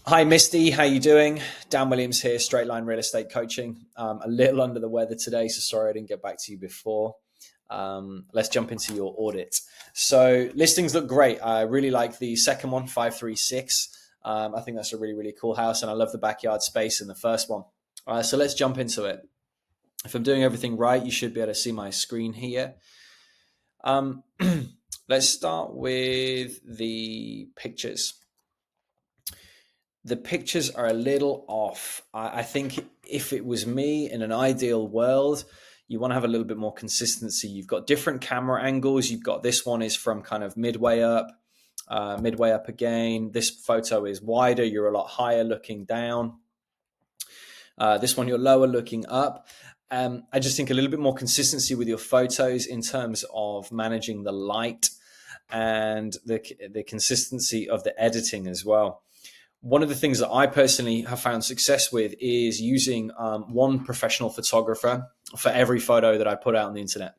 Hi, Misty. How you doing? Dan Williams here, Straight Line Real Estate Coaching. A little under the weather today, so sorry I didn't get back to you before. Let's jump into your audit. So listings look great. I really like the second one, 536. I think that's a really, really cool house, and I love the backyard space in the first one. So let's jump into it. If I'm doing everything right, you should be able to see my screen here. Let's start with the pictures. The pictures are a little off. I think if it was me in an ideal world, you want to have a little bit more consistency. You've got different camera angles. You've got this one is from kind of midway up again. This photo is wider. You're a lot higher looking down. This one, you're lower looking up. I just think a little bit more consistency with your photos in terms of managing the light and the consistency of the editing as well. One of the things that I personally have found success with is using one professional photographer for every photo that I put out on the internet.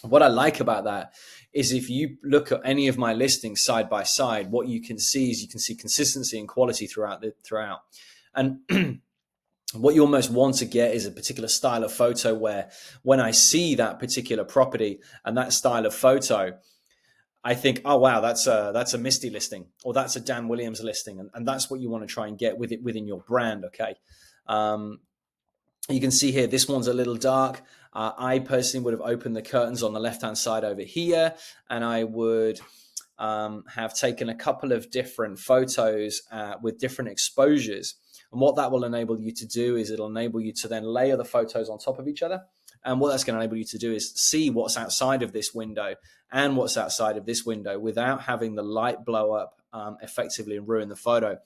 What I like about that is if you look at any of my listings side by side, what you can see is you can see consistency and quality throughout. And what you almost want to get is a particular style of photo where when I see that particular property and that style of photo, I think, oh wow, that's a Misty listing, or that's a Dan Williams listing, and that's what you want to try and get with it within your brand. Okay, you can see here this one's a little dark. I personally would have opened the curtains on the left-hand side over here, and I would have taken a couple of different photos with different exposures. And what that will enable you to do is it'll enable you to then layer the photos on top of each other. And what that's going to enable you to do is see what's outside of this window and what's outside of this window without having the light blow up effectively and ruin the photo.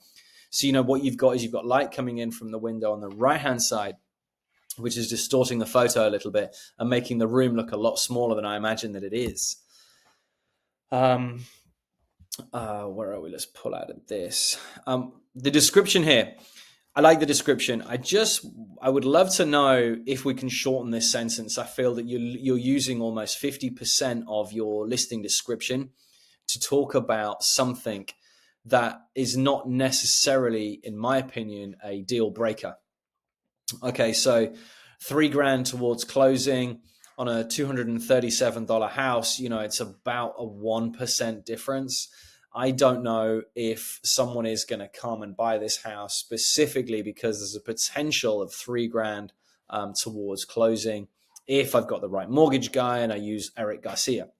So, what you've got is you've got light coming in from the window on the right-hand side, which is distorting the photo a little bit and making the room look a lot smaller than I imagine that it is. Where are we? Let's pull out of this. The description here. I like the description. I would love to know if we can shorten this sentence. I feel that you're using almost 50% of your listing description to talk about something that is not necessarily, in my opinion, a deal breaker. Okay, so $3,000 towards closing on a $237 house, it's about a 1% difference. I don't know if someone is going to come and buy this house specifically because there's a potential of $3,000 towards closing if I've got the right mortgage guy and I use Eric Garcia.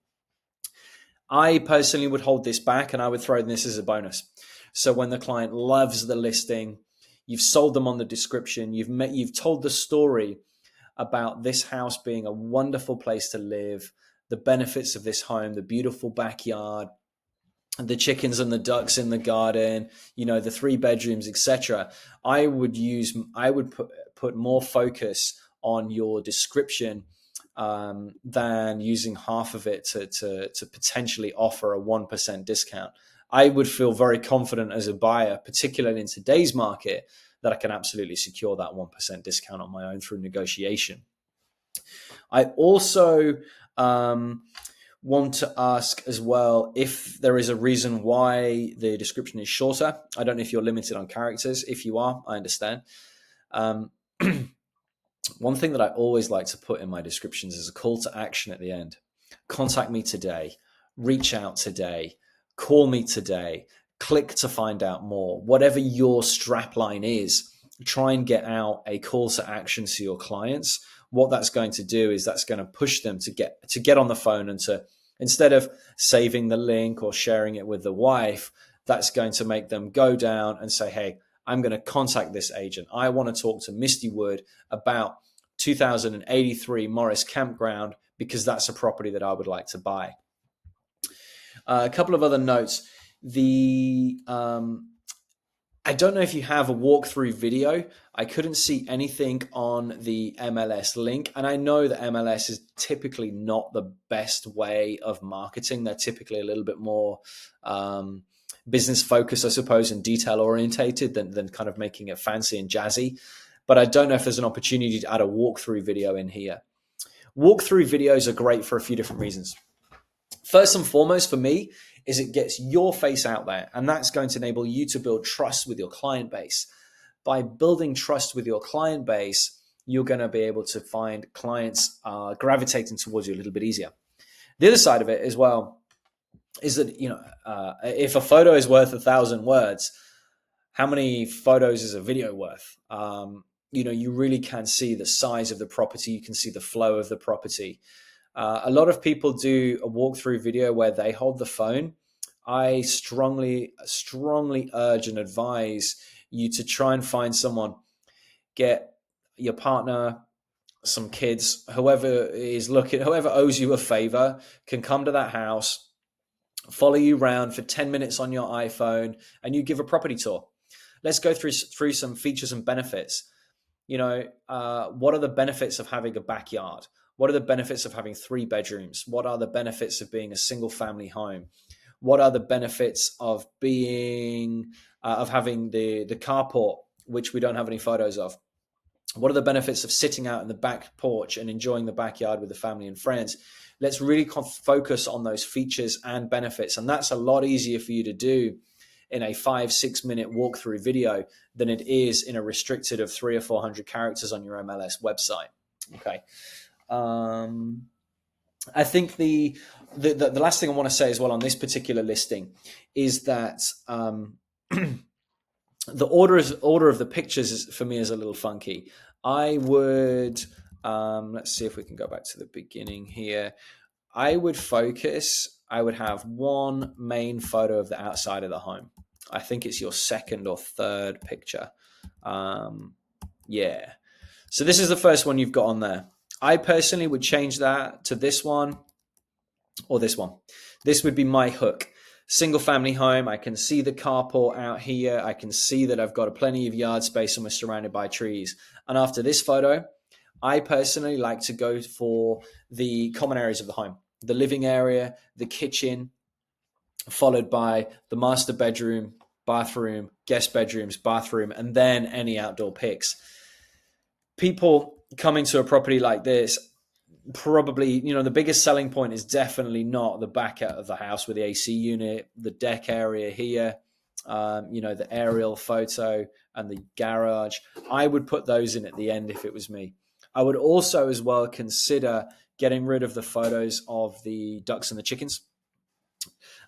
I personally would hold this back and I would throw this as a bonus. So when the client loves the listing, you've sold them on the description, you've told the story about this house being a wonderful place to live, the benefits of this home, the beautiful backyard, the chickens and the ducks in the garden, the 3 bedrooms, etc. I would put more focus on your description than using half of it to potentially offer a 1% discount. I would feel very confident as a buyer, particularly in today's market, that I can absolutely secure that 1% discount on my own through negotiation. I also want to ask as well if there is a reason why the description is shorter. I don't know if you're limited on characters. If you are, I understand. One thing that I always like to put in my descriptions is a call to action at the end. Contact me today, reach out today, call me today, click to find out more. Whatever your strapline is, try and get out a call to action to your clients. What that's going to do is that's going to push them to get on the phone and to, instead of saving the link or sharing it with the wife, that's going to make them go down and say, hey, I'm going to contact this agent. I want to talk to Misty Wood about 2083 Morris Campground because that's a property that I would like to buy. A couple of other notes. I don't know if you have a walkthrough video. I couldn't see anything on the MLS link. And I know that MLS is typically not the best way of marketing. They're typically a little bit more business focused, I suppose, and detail orientated than kind of making it fancy and jazzy. But I don't know if there's an opportunity to add a walkthrough video in here. Walkthrough videos are great for a few different reasons. First and foremost, for me, is it gets your face out there, and that's going to enable you to build trust with your client base. By building trust with your client base, you're going to be able to find clients gravitating towards you a little bit easier. The other side of it as well is that, if a photo is worth 1,000 words, how many photos is a video worth? You really can see the size of the property. You can see the flow of the property. A lot of people do a walkthrough video where they hold the phone. I strongly urge and advise you to try and find someone, get your partner, some kids, whoever owes you a favor, can come to that house, follow you around for 10 minutes on your iPhone, and you give a property tour. Let's go through some features and benefits. What are the benefits of having a backyard? What are the benefits of having 3 bedrooms? What are the benefits of being a single family home? What are the benefits of being of having the carport, which we don't have any photos of? What are the benefits of sitting out in the back porch and enjoying the backyard with the family and friends? Let's really focus on those features and benefits. And that's a lot easier for you to do in a 5-6 minute walkthrough video than it is in a restricted of 300 or 400 characters on your MLS website. Okay. I think the last thing I want to say as well on this particular listing is that the order of the pictures for me is a little funky. I would let's see if we can go back to the beginning here. I would have one main photo of the outside of the home. I think it's your second or third picture. Yeah. So this is the first one you've got on there. I personally would change that to this one or this one. This would be my hook. Single family home. I can see the carport out here. I can see that I've got plenty of yard space and we're surrounded by trees. And after this photo, I personally like to go for the common areas of the home. The living area, the kitchen, followed by the master bedroom, bathroom, guest bedrooms, bathroom, and then any outdoor pics. People coming to a property like this, probably, the biggest selling point is definitely not the back of the house with the AC unit, the deck area here, the aerial photo and the garage. I would put those in at the end if it was me. I would also as well consider getting rid of the photos of the ducks and the chickens.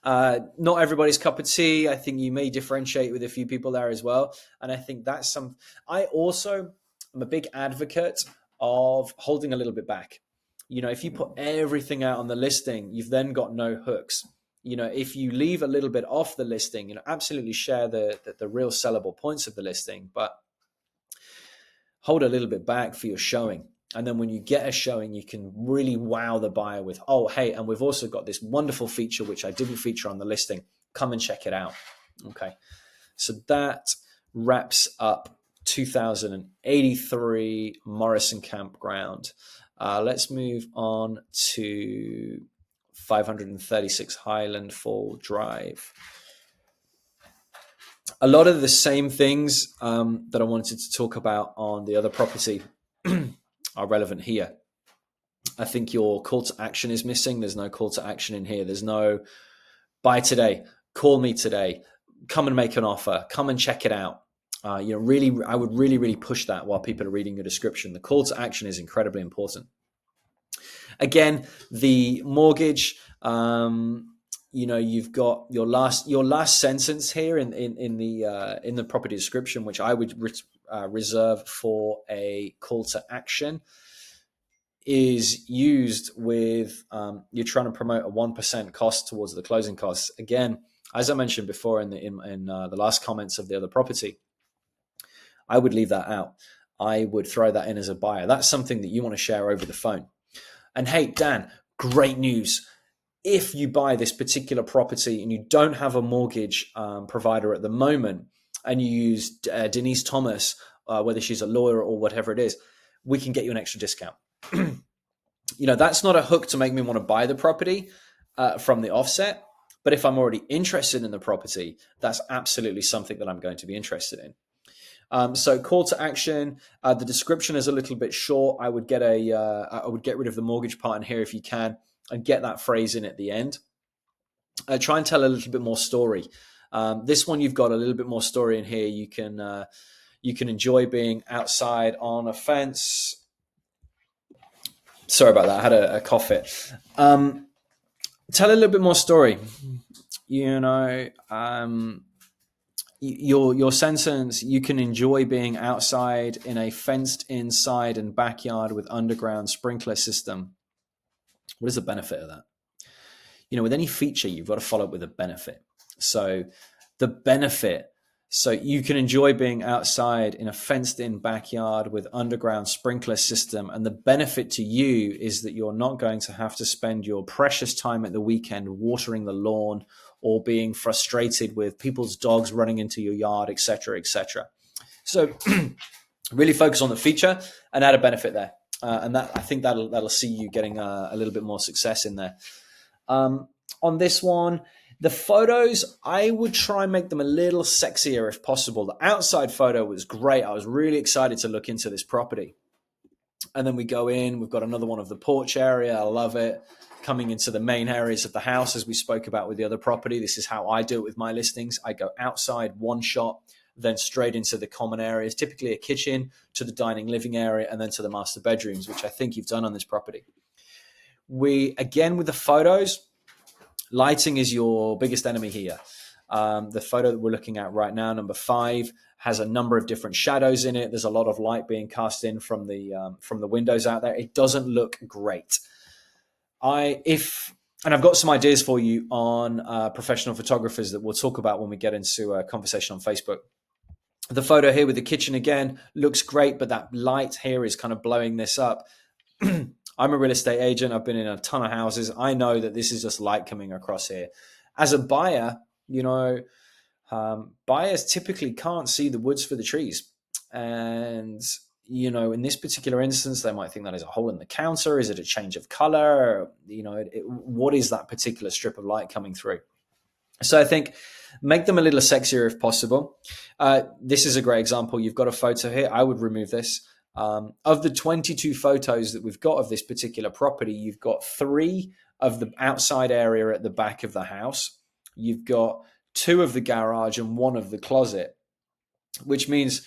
Not everybody's cup of tea. I think you may differentiate with a few people there as well. And I think that's I also am a big advocate of holding a little bit back. If you put everything out on the listing, you've then got no hooks. If you leave a little bit off the listing, absolutely share the real sellable points of the listing, but hold a little bit back for your showing. And then when you get a showing, you can really wow the buyer with, oh, hey, and we've also got this wonderful feature, which I didn't feature on the listing. Come and check it out. Okay. So that wraps up 2083 Morrison Campground. Let's move on to 536 Highland Fall Drive. A lot of the same things that I wanted to talk about on the other property are relevant here. I think your call to action is missing. There's no call to action in here. There's no buy today, call me today, come and make an offer, come and check it out. Really, I would really push that while people are reading your description. The call to action is incredibly important. Again, the mortgage, you've got your last sentence here in the property description, which I would reserve for a call to action, is used with you're trying to promote a 1% cost towards the closing costs. Again, as I mentioned before in the last comments of the other property, I would leave that out. I would throw that in as a buyer. That's something that you want to share over the phone. And hey, Dan, great news. If you buy this particular property and you don't have a mortgage provider at the moment, and you use Denise Thomas, whether she's a lawyer or whatever it is, we can get you an extra discount. That's not a hook to make me want to buy the property from the offset. But if I'm already interested in the property, that's absolutely something that I'm going to be interested in. So call to action. The description is a little bit short. I would get rid of the mortgage part in here if you can, and get that phrase in at the end. try and tell a little bit more story. This one, you've got a little bit more story in here. You can enjoy being outside on a fence. Sorry about that. I had a cough fit. Tell a little bit more story. You know, your sentence, you can enjoy being outside in a fenced inside and backyard with underground sprinkler system. What is the benefit of that? You know, with any feature, you've got to follow up with a benefit. So the benefit, so you can enjoy being outside in a fenced in backyard with underground sprinkler system. And the benefit to you is that you're not going to have to spend your precious time at the weekend watering the lawn or being frustrated with people's dogs running into your yard, etc., etc. So really focus on the feature and add a benefit there. And that, I think that'll see you getting a little bit more success in there. On this one, the photos, I would try and make them a little sexier if possible. The outside photo was great. I was really excited to look into this property. And then we go in, we've got another one of the porch area. I love it. Coming into the main areas of the house, as we spoke about with the other property. This is how I do it with my listings. I go outside, one shot, then straight into the common areas, typically a kitchen, to the dining living area, and then to the master bedrooms, which I think you've done on this property. Again, with the photos, lighting is your biggest enemy here. The photo that we're looking at right now, number 5, has a number of different shadows in it. There's a lot of light being cast in from the windows out there. It doesn't look great. And I've got some ideas for you on professional photographers that we'll talk about when we get into a conversation on Facebook. The photo here with the kitchen again looks great, but that light here is kind of blowing this up. I'm a real estate agent. I've been in a ton of houses. I know that this is just light coming across here. As a buyer, buyers typically can't see the woods for the trees. And, in this particular instance, they might think that is a hole in the counter. Is it a change of color? What is that particular strip of light coming through? So I think make them a little sexier if possible. This is a great example. You've got a photo here. I would remove this. Of the 22 photos that we've got of this particular property, you've got 3 of the outside area at the back of the house. You've got 2 of the garage and 1 of the closet, which means,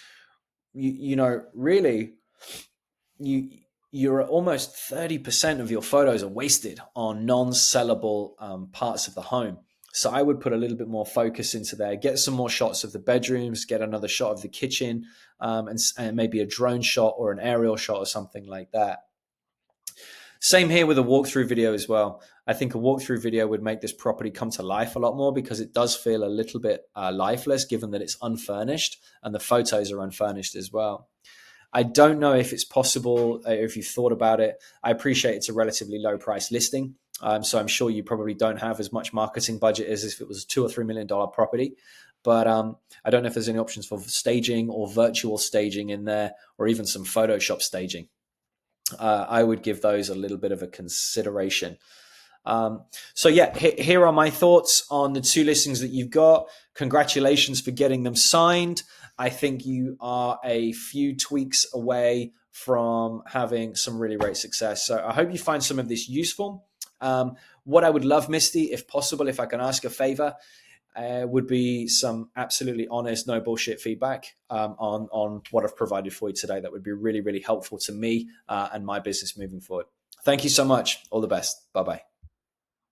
really, you're almost 30% of your photos are wasted on non-sellable parts of the home. So I would put a little bit more focus into there, get some more shots of the bedrooms, get another shot of the kitchen, and maybe a drone shot or an aerial shot or something like that. Same here with a walkthrough video as well. I think a walkthrough video would make this property come to life a lot more because it does feel a little bit lifeless given that it's unfurnished and the photos are unfurnished as well. I don't know if it's possible, if you've thought about it. I appreciate it's a relatively low price listing. So I'm sure you probably don't have as much marketing budget as if it was a $2 or $3 million property. But I don't know if there's any options for staging or virtual staging in there, or even some Photoshop staging. I would give those a little bit of a consideration. So yeah, here are my thoughts on the 2 listings that you've got. Congratulations for getting them signed. I think you are a few tweaks away from having some really great success. So I hope you find some of this useful. What I would love, Misty, if possible, if I can ask a favor, would be some absolutely honest, no bullshit feedback on what I've provided for you today. That would be really, really helpful to me and my business moving forward. Thank you so much. All the best. Bye-bye.